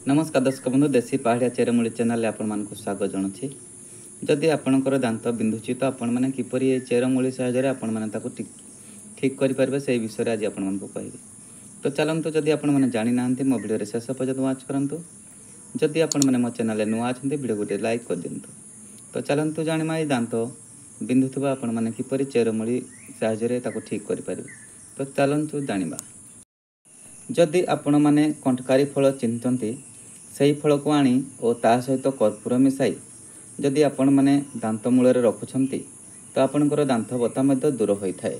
नमस्कार दर्शक बंधु देशी पहाड़िया चेरमूली चैनल आपण को स्वागत जनावि। जदि आपणकर दांत बिंधुची तो आपण मैंने किपर ये चेरमूली साहाय्य आपण मैंने ठीक करेंगे से विषय आज आपण को कहि। तो चलतु जदि आपण मैंने जानी ना मो भिडियो शेष पर्यटन वाच करूँ। जदि आपण मैंने मो चैनल नुआ अच्छा भिडियो गोटे लाइक कर दिंतु। तो चलतु जाना ये दांत बिंधुवा आपण मैंने किपर चेरमूली साहाय्य ठीक करेंगे। तो चलतु जाना जदि आपण मैंने कंटकारी फल चिन्हती से फल को आनी और ता सहित कर्पूर मिसाई जदि आपण मैंने दांत मूल रखुंट तो आपणकर दांत बता दूर होता है।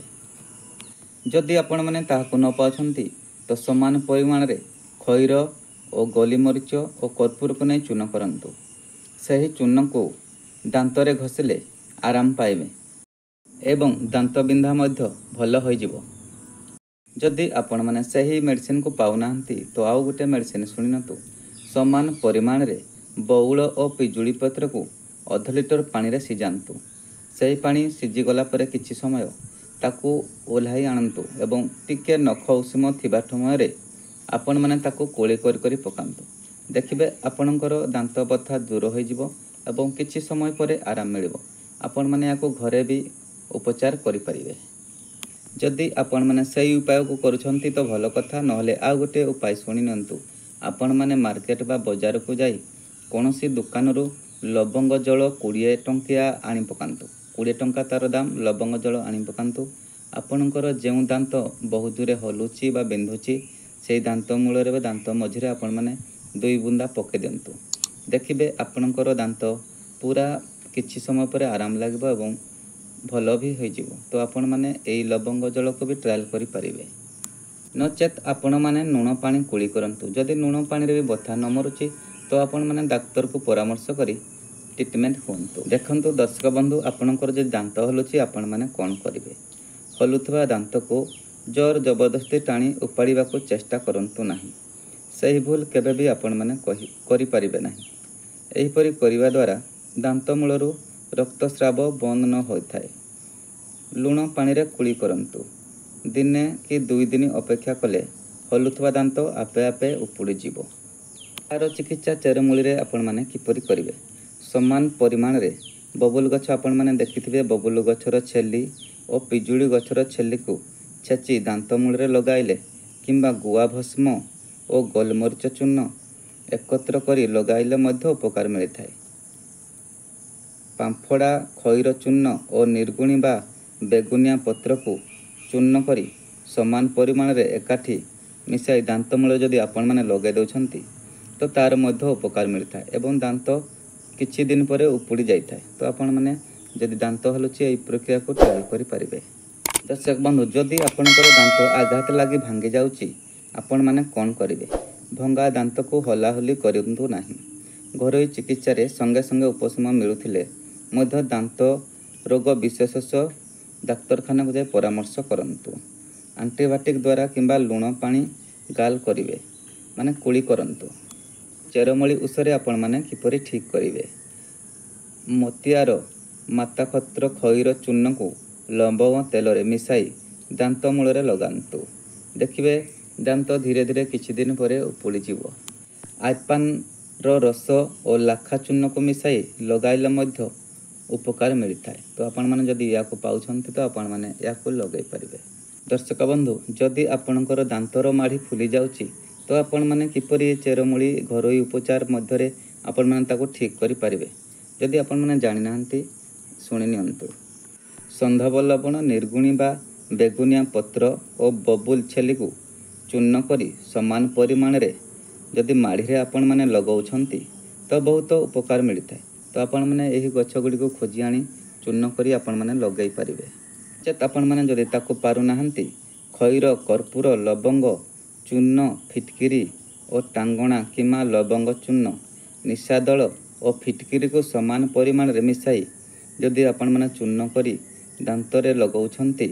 जदि आपण मैंने ताहाको न पाउछंती तो समान परिमाण रे खैर और गोलीमरीच और कर्पूर को नहीं चून करंतु। सही चून को दांत रे घसिले आराम पाइबे एवं दांत बिंधा मध्य भल हो जिवो। जदि आपण मैंने सही मेडिसिन को पाऊना तो आउ गोटे मेडिसिन शुणुतु। समान परिमाण रे बउल और पिजुली पत्र को अध लिटर पानी रे सिजांतु। सही पानी सिझी गला परे किछि समय ताकू ओल्हाई आणंतु एवं टिके नख उषुम थिबा समय आपण माने ताकू कोली करी पकांतु। देखिबे आपणकर दांत बथा दूर हो जिवो एवं किछि समय परे आराम मिलिबो। आपण माने याको घरे भी उपचार करि परिबे। जदि आपण माने सही उपाय को करूछंती तो भल कथा, नहले आ गोटे उपाय सुनि नंतु। आपण माने मार्केट बा बाजार को जाई कोनोसी दुकान रु लवंग जल 20 टंकिया आनी पकांतु। 20 टंका तार दाम लवंग जल आनी पकांतु। आपणकर जेउ दांत बहुत दूरे हलुची बा बिंधुची से दांत मूल रे दांत मझिरे आपण माने 2 बुंदा पके दियंतु। देखिबे आपणकर दांत पूरा किछि समय पर आराम लागबो एवं भल भी हो जिवो। तो आपण माने एई लवंग जल को भी ट्रायल करि परिबे। नचेत आपण माने लुण पानी कुली करंतु। जदि लुण पानी रे भी बथा न मरुची तो आपण माने डाक्टर को परामर्श करी ट्रीटमेंट होंतु। देखंतु दर्शक बंधु आपणकर जे दांत हलुची आपण माने कोन करिवे। हलुथबा दांत को जोर जबरदस्ती टाणी उपाड़ीबा को चेष्टा करंतु नाही। सही भूल केबे भी आपण माने करि परिबे नाही। एही परि करिवा द्वारा दांत मूलरू रक्तस्राव बंद न होइथाय। लुण पानी रे कुली करंतु। दिने कि 2 दिन अपेक्षा कले हलुथबा दांत आपे आपे उपुड़ी जीवो। तार चिकित्सा चेरमूली रे आपण माने किपरि करिवे। समान परिमाण रे बबुल गछ आपण माने देखिथिबे। बबुल गछर छेली और पिजुली गछर छेली को छेची दांत मूल रे लगाइले किंबा गुआ भस्म और गोलमरीच चूर्ण एकत्र करी लगाइले मध्य उपकार मिलिथाय। पांफड़ा खैर चूर्ण और निर्गुणी बा बेगुनिया पत्र को चूर्ण करी समान परिमाण रे एकाठी मिसाई दांत मूल जदि आपण माने लगे दउछंती तो तार मध्य उपकार मिलता है एवं दांत किछि दिन परे उपुड़ी जाइथाय। तो आपण माने जदि दांत हलुची एई प्रक्रिया को ट्राई करि परिबे। दर्शक बंधु जदि आपणकर दांत आघात लागि भांगी जाउची आपण माने कोन करिवे। भंगा दांत को हलाहली करंतु नाही। घरोई चिकित्सा रे संगे संगे उपशम मिलुथिले मध्य दांत रोग विशेषज्ञ डाक्तरखाना को जाय परामर्श करंतु। एंटीबायोटिक द्वारा किंबा लुण पानी गाल करिवे माने कुली करंतु। चेरमूली उसरे आपण माने किपरि ठीक करिवे। मोतियार माताखत्र खैर चूर्ण को लवंग तेल रे मिसाई दांत मूल रे लगांतु। देखिबे दांत धीरे धीरे किछि दिन परे उपुड़ी जीवो। आइपान रो रस और लाखा चूर्ण को मिसाई लगाइले मध्य उपकार मिलता है। तो आपण माने जदि या को पाउछंती तो आपण माने या को लगै परिबे। दर्शक बंधु जदि आपणकर दांतर माढ़ी फुली जाउची तो आपण माने किपरि चेरमूली घरोई उपचार मध्य रे आपण माने ताको ठीक करि परिबे। जदि आपण माने जानि नाहंती सुनि नियंतु। संधव लवण निर्गुणी बा बेगुनिया पत्र और बबुल छेली को चूर्ण करी समान परिमाण रे जदि माढ़ी रे आपण माने लगाउछंती तो बहुत उपकार मिलता है। तो आपण माने एही गछ गुडी को खोजी आनी चूर्ण करी आपण माने लगै परिबे। चेत आपण माने जदि ताको पारु नाहंती खैर कर्पूर लवंग चूर्ण फिटकिरी और टांगणा किमा लवंग चूर्ण निशादल और फिटकिरी को समान परिमाण रे मिसाई जदि आपण माने चूर्ण करी दांत रे लगाउछंती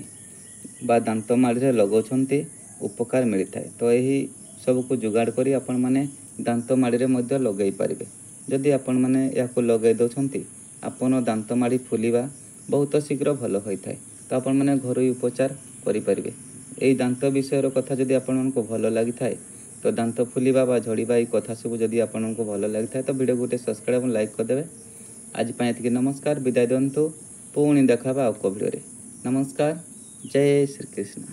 बा दांत माढ़ी रे लगाउछंती उपकार मिलिथाय। तो एही सब को जुगाड़ करी आपण माने दांत माढ़ी रे मध्य लगै परिबे। जदि आपण माने याको लगै दउछंती आपण दांत माढ़ी फुलिबा बहुत शीघ्र भल होइथाय। तो आपण माने घरोई उपचार करि परिबे। एई दांत विषय कथा जदि आपण को भल लागि थाए तो दांत फुलिबा बा झड़िबा ये कथा सब जदि आपको भल लगी था तो वीडियो गोटे सब्सक्राइब और लाइक करदे। आज ये नमस्कार, विदाय दिंतु। पुणी देखा आउ को भिडियो। नमस्कार, जय श्री कृष्ण।